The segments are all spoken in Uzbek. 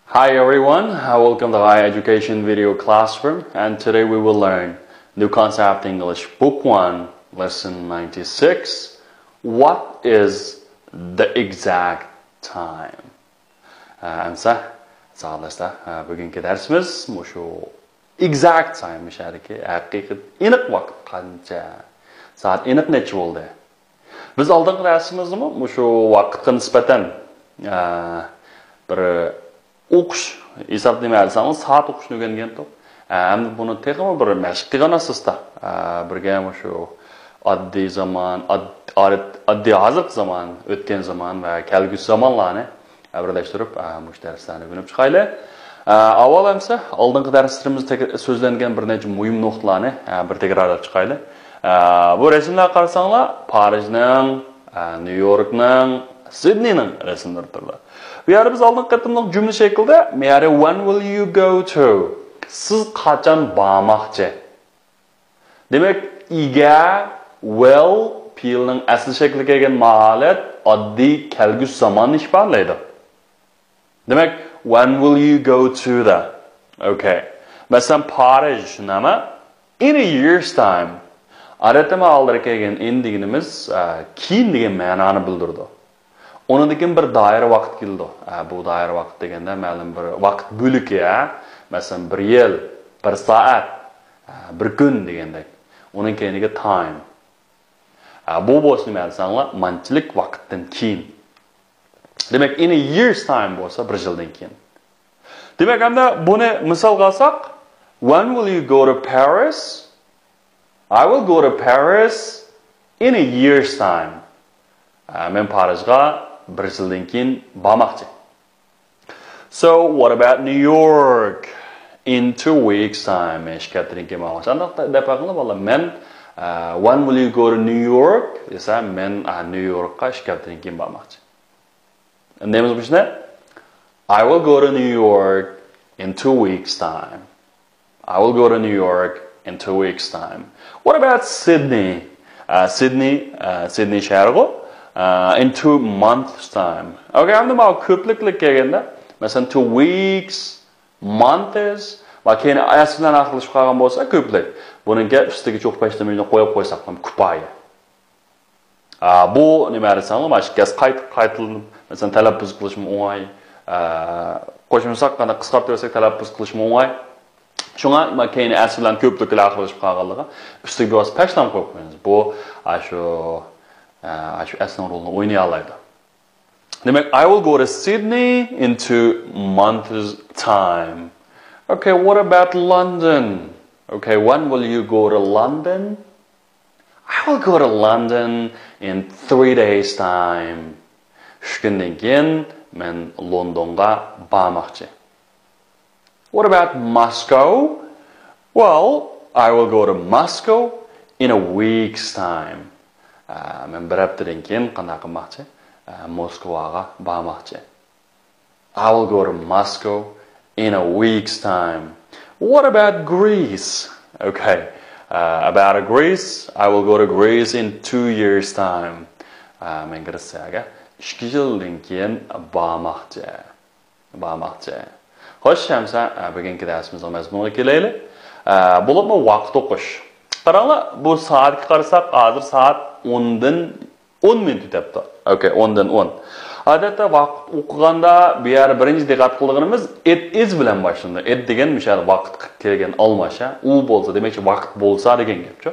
Hi everyone, welcome to Higher Education Video Classroom, and today we will learn New Concept English Book 1, Lesson 96. What is the exact time? Amsa, sağollasizlar. Bugungi darsimiz mushu exact time shariki, haqiqiy aniq vaqt qancha, soat aniq necha bo'ldi. Biz oldingi darsimizmi mushu vaqtga nisbatan bir o'qish hisoblamaysangiz soat o'qishni o'rgangan to'q. Endi buni texnik bir mashq qilgan asosda birga mushu oddiy zaman, oddiy hozirgi zaman, o'tgan zaman va kelgusi zamonlarni birlashtirib mush darslarni o'rganib chiqaylik. Avval hamsa oldingi darslarimizda so'zlangan bir necha muhim nuqtalarni bir takrorlab chiqaylik. Bu rasmlarga qarasanglar, Parijning, New Yorkning, Sydneyning rasmlaridir. Bu yerda biz oldingi qatimliq jumla shaklida, "Mary, when will you go to?" Siz qachon bormoqchi? Demak, iga will fe'lning asl shakliga kelgan holat oddiy kelgusi zamonni ifodalaydi. Demak, when will you go to that? Okay. Masalan, Paris nima? In a year's time. Odatda ma'lumotlar kelgan in deganimiz keyin degan ma'noni bildirdi. Onundan bir daire vaqt keldi. Bu daire vaqt deganda ma'lum bir vaqt bo'ligi, masalan, bir yil, bir soat, bir kun degandek. Onun keyiniga time. Bu bo'lsa ma'lumlar manchilik vaqtdan keyin. Demak, in a year's time bo'lsa bir yildan keyin. Demak, hamda buni misol qilsak, when will you go to Paris? I will go to Paris in a year's time. Men Parisga bir yildan keyin bormoqchi. So, what about New York? In 2 weeks' time. Eshkatdan keyin bormoqchi. Aniqda depaqini bola men when will you go to New York? Desa men New Yorkqa eshkatdan keyin bormoqchi. Neyimiz bu ishni? I will go to New York in 2 weeks' time. I will go to New York in 2 weeks' time. What about Sydney? Sydney şehri in 2 months' time. Okay, I'm about köpliklik kelganda, masalan 2 weeks, months, va keyin aslan aqlashib qolgan bo'lsa ko'plik. Buningga ustiga cho'q pashtamayni qo'yib qo'ysak ham kupaya. Bu nima desanglar, mana shu gaz qaytilinib, masalan talaffuz qilishim o'ng'ay, qo'shimcha qana qisqartirib bersak talaffuz qilishim o'ng'ay. Shunga keyin aslan ko'pliklar aqlashib qolganligi ustiga biroz pashtam qo'yib qo'yamiz. Bu shu aslan rolini o'ynay oladi. Demak, I will go to Sydney in 2 months' time. Okay, what about London? Okay, when will you go to London? I will go to London in 3 days' time. Shundan keyin men Londonga bormoqchi. What about Moscow? Well, I will go to Moscow in a week's time. Men bir haftadan keyin qanday qilmoqchi? Moskvaga bormoqchi. I will go to Moscow in a week's time. What about Greece? Okay, about Greece, I will go to Greece in 2 years' time. Men Gretsiyaga 2 yildan keyin bormoqchi. Xo'sh, hamsa bugungi darsimizning mazmuniga kelaylik. Bo'libmi vaqt o'qish. Qaranglar, bu soatga qarasak, hozir soat 10 dan 10 minut o'tibdi. Okay, 10 dan 10. Odatda vaqt o'qiganda bu yer birinchi diqqat qilganimiz it is bilan boshlanadi. It degan mishal vaqt kelgan almasha, u bo'lsa, demakki vaqt bo'lsa degan gapchi.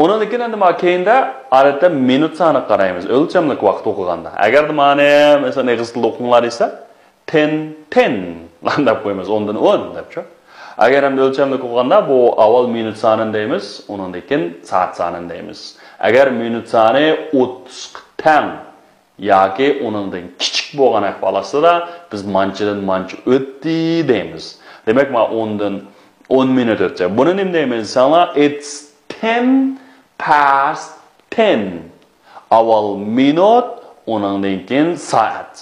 Undan keyin endi keyinda odatda minut soni qaraymiz, o'lchamlik vaqt o'qiganda. Agar mana masalan ingliz tilida o'qinglar desa 10 deb qo'yamiz, 10 dan 10 debchi. Agar ham o'lchamlik o'qiganda bu avval minut sonini deymiz, undan keyin soat sonini deymiz. Agar minut soni 30 tang yoki uningdan kichik bo'lgan ahvolasida biz manchidan manchi o'tdi deymiz. Demak, men 10 dan 10 minut o'tdi. Buni nima deymiz? Sana it's 10 past 10. Avval minut, uningdan keyin soat.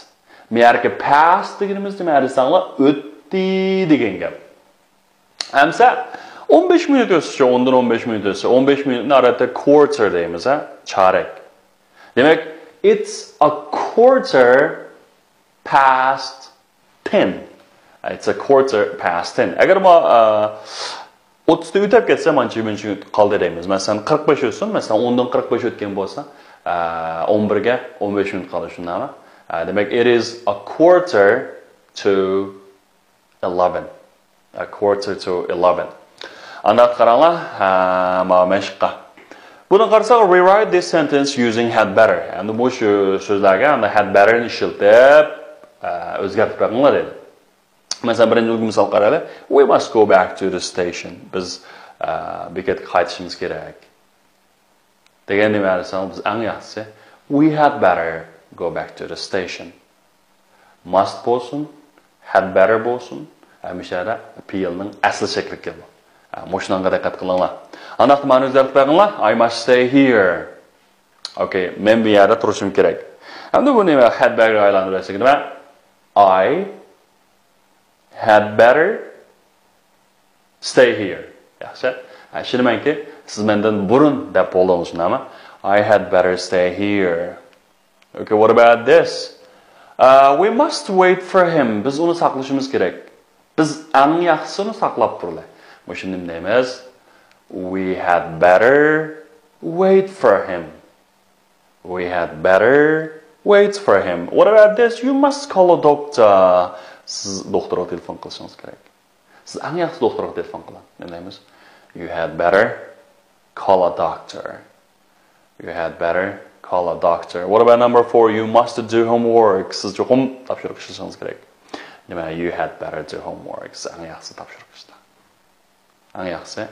Meyarki past deganimiz nima desanglar o'tdi degan gap. Hamsa 15 minut o'tsa, 10 dan 15 minut o'tsa, 15 minutni odatda quarter deymiz, chorak. Demak, it's a quarter past 10. It's a quarter past 10. Agar ma 30'da ötep geçse mançı günçü kaldı deyimiz. Mesela 45 olsun, mesela 10'dan 45 ötken bolsa 11'ge 15 minut kalır şundan. Demek it is a quarter to 11. A quarter to 11. Anda qaranglar, ma meşqa. Buni qarasak, rewrite this sentence using had better. Endi bu shu so'zlarga endi had better'ni ishlatib o'zgartirib qo'yinglar dedi. Mesela birinci misal qaraylik. We must go back to the station. Biz bekatga qaytishimiz kerak. Degan nima desam, biz eng yaxshisi we had better go back to the station. Must bo'lsin, had better bo'lsin. Hamisha fe'lning asl shakli keladi. Mo'shunga diqqat qilinglar. Aniq ma'ni o'zgartirib qo'yinglar. I must stay here. Okay, men bu yerda turishim kerak. Endi bu nima had better aylantirsak nima? I had better stay here. Yaxshi. Tushunmanki, siz mendan burun deb bo'ldingiz, nima? I had better stay here. Okay, what about this? We must wait for him. Biz uni saqlashimiz kerak. Biz eng yaxshisini saqlab turaylik. Bu shuni deymiz. We had better wait for him. We had better wait for him. What about this? You must call a doctor. Siz doktorga telefon qilishingiz kerak. Siz eng yaxshi doktorga telefon qiling. Ne deymiz? You had better call a doctor. You had better call a doctor. What about number 4? You must do homework. Siz cho'qim topshiriq ishlashingiz kerak. Nima? You had better do homework. Siz eng yaxshi topshiriq ishlang. Eng yaxshi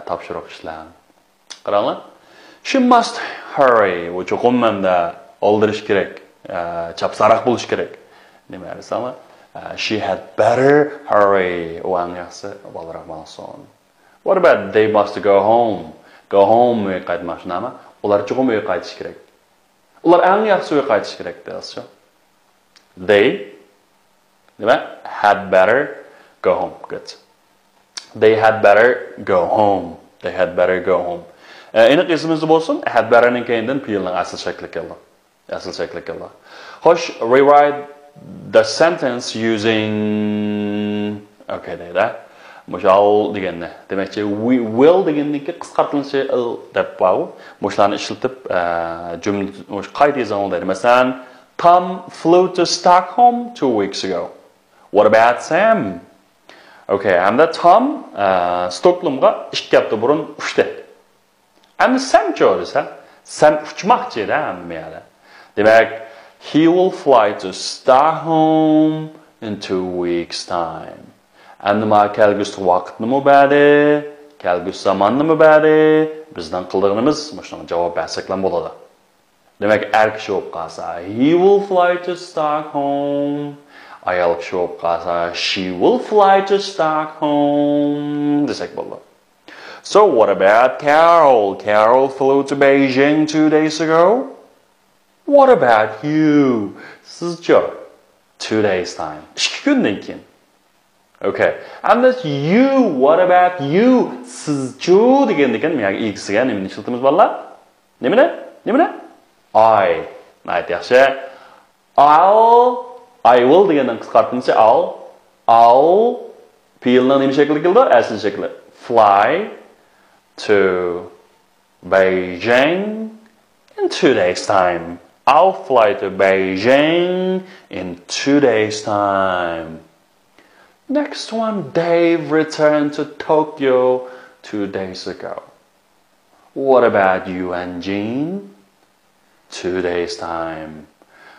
topshiriq ishlang. Qaranglar. She must hurry. Bu cho'qim menda oldirish kerak. Chapsariq bo'lish kerak. Nima desam? She had better hurry. O eng yaxshi bolaroq bo'lsin. What about they must go home? Go home uyga qaytmashnami? Ular cho'qim uyga qaytish kerak. Ular eng yaxshi uyga qaytish kerak deysiz. They nima? Had better go home. Good. They had better go home. They had better go home. Aniq esimizda bo'lsin, had better'ning keyindan fe'lning asl shakli keldi. Asl shakli keldi. Xo'sh, rewrite the sentence using okay deydi. Mushal deganni. Demakchi we will degannikki qisqartirilishi deb qo'yib, mushlarni ishlatib jumla qayta yozing deydi. Masalan, Tom flew to Stockholm 2 weeks ago. What about Sam? Okay, hamda Tom Stockholmga 2 hafta burun uchdi. Hamda Sam cho'risa, Sam uchmoqchi edi hamma yerda. Demak, he will fly to Stockholm in 2 weeks' time. Endi ma kelgusi vaqtni mubadi, kelgusi zamonni mubadi, bizdan qildig'imiz shunga javob bersaklan bo'ladi. Demak, er kishi bo'lib qolsa, he will fly to Stockholm. Ayol kishi bo'lib qolsa, she will fly to Stockholm desak bo'ladi. So what about Carol? Carol flew to Beijing 2 days ago. What about you? Sizcha 2 days time. 2 kundan keyin. Okay. And that's you. What about you? Sizchu degandan men x'ga nimani ishlatamiz bolalar? Nimani? I. Ayt yaxshi. I will degandan qisqartirsa I'll fe'lning nima shakli keldi? Asl shakli. Fly to Beijing in 2 days time. I'll fly to Beijing in 2 days time. Next one, Dave returned to Tokyo 2 days ago. What about you and Jean? 2 days time.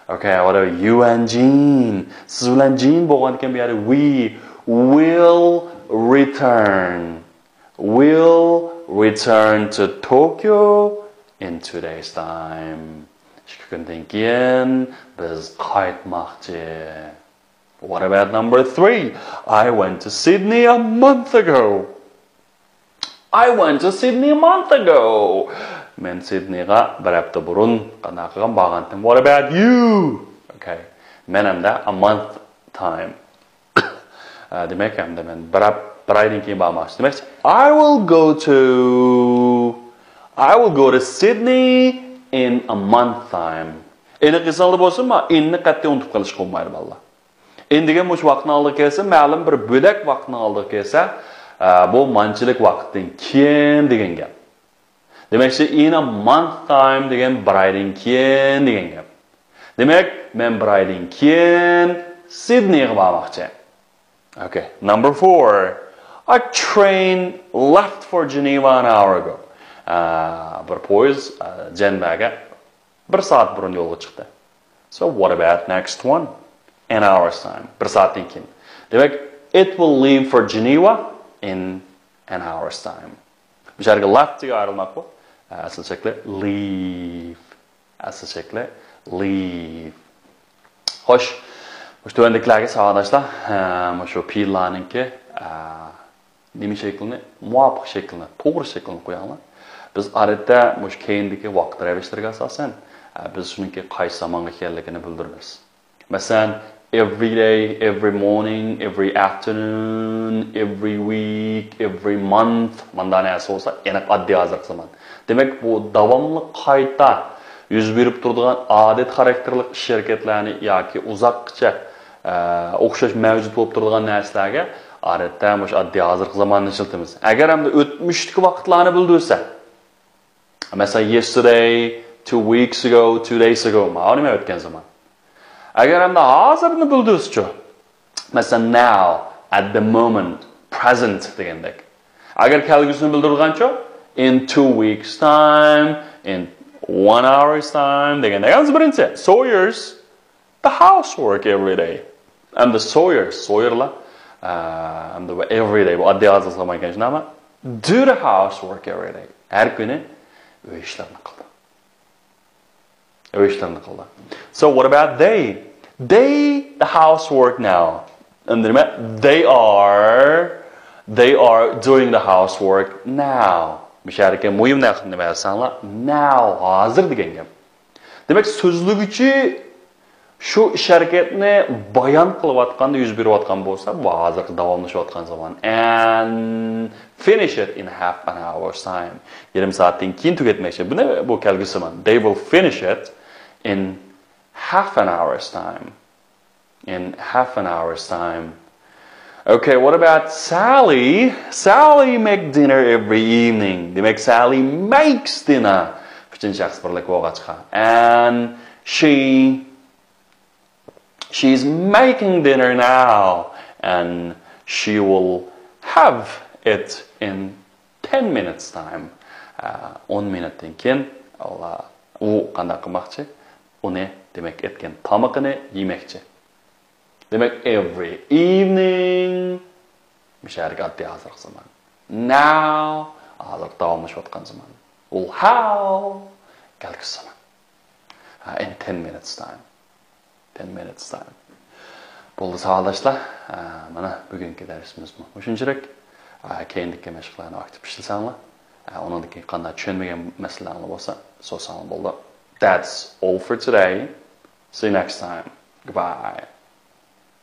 Okay, what about you and Jean? Siz bilan Jean bo'lgandan bu yerda we will return to Tokyo in 2 days time. 2 kundan keyin biz qaytmoqchi. What about number 3? I went to Sydney a month ago. Men Sydneyga bir hafta burun qanaqa borgandim. What about you? Okay. Men hamda a month time. Demak, hamda men bir oydan keyin bormoqchi. Demak, I will go to Sydney in a month time. Endi qisalda bo'lsa-ma, inni qat'iy unutib qolish qo'ymaydi bolalar. Endiga mush vaqtni oldiga kelsa, ma'lum bir bo'dak vaqtni oldiga kelsa, bu manchilik vaqtdan keyin degan gap. Demakchi, in a month time degan bir oydan keyin degan gap. Demak, men bir oydan keyin Sydneyga bormoqchi. Okay, number 4. A train left for Geneva an hour ago. Bir poyez Jenbaga 1 soat burun yo'lga chiqdi. So what about next one? An hour's time. 1 soatdan keyin. Demak, it will leave for Geneva in an hour's time. Bu yerga left dega ayrılmak bu. Asıl şekli leave. Asıl şekli leave. Xo'sh, bu tuvandiklarga savolashlar, shu fe'llarningki nima shaklini, muvofiq shaklini, to'g'ri shaklini qo'yamiz. Biz odatda mush keyindagi vaqt ravishlarga asosan biz shuniki qaysi zamonga ekanligini bildiramiz. Masalan, every day, every morning, every afternoon, every week, every month. Mandan bo'lsa, aniq oddiy hozir zaman. Demak, bu davomli qayta yuz berib turadigan odat xarakterlik ish harakatlarni yoki uzoqcha o'xshash mavjud bo'lib turadigan narsalarga odatda mush oddiy hozirgi zamonni ishlatamiz. Agar hamda o'tmishdagi vaqtlarni bildirsa, masalan, yesterday, 2 weeks ago, 2 days ago, ma'lum o'tgan zaman. Agar hamda hozirni bildirsa, masalan, now, at the moment, present degandek. Agar kelgusini bildirgancha, in 2 weeks time, in 1 hour's time degandek. Yalnız birinchi, Sawyers the housework every day. And the Sawyer'la and the every day, bu oddiy hozir zaman ekan shunami? Do the housework every day. Har kuni uy ishlarini qildi. Uy ishlarini qildi. So what about they? They the housework now. And they are doing the housework now. Müşarike muhim naqdni versanlar, now, hozir degan gap. Demak, so'zliguchi shu ish harakatni bayon qilayotganda yuz berayotgan bo'lsa, bu hozir davomlashayotgan zaman. And finish it in half an hour's time. Yarım soatdan keyin tugatmoqchi. Bu kelgusi zaman. They will finish it in half an hour's time. In half an hour's time. Okay, what about Sally? Sally makes dinner every evening. Demak, Sally makes dinner. Uchinchi shaxs birlik voqea chiqadi. And she's making dinner now. And she will have it in 10 minutes time. 10 minutdan keyin u qanday qilmoqchi? Uni demak etgan tomoqini yemoqchi. Demek every evening müşarik addi hazır zaman. Now hazır davamlaşayotgan zaman. How kelgusi zaman. In 10 minutes time. 10 minutes time. Bo'ldi savolashlar. Mana bugungi darsimiz bu. Shunchalik keyingi mashg'ulotlarni aktiv ishlasanglar, uningdagi qanday tushunmagan masalalar bo'lsa, so'zsanglar bo'ldi. That's all for today. See you next time. Goodbye.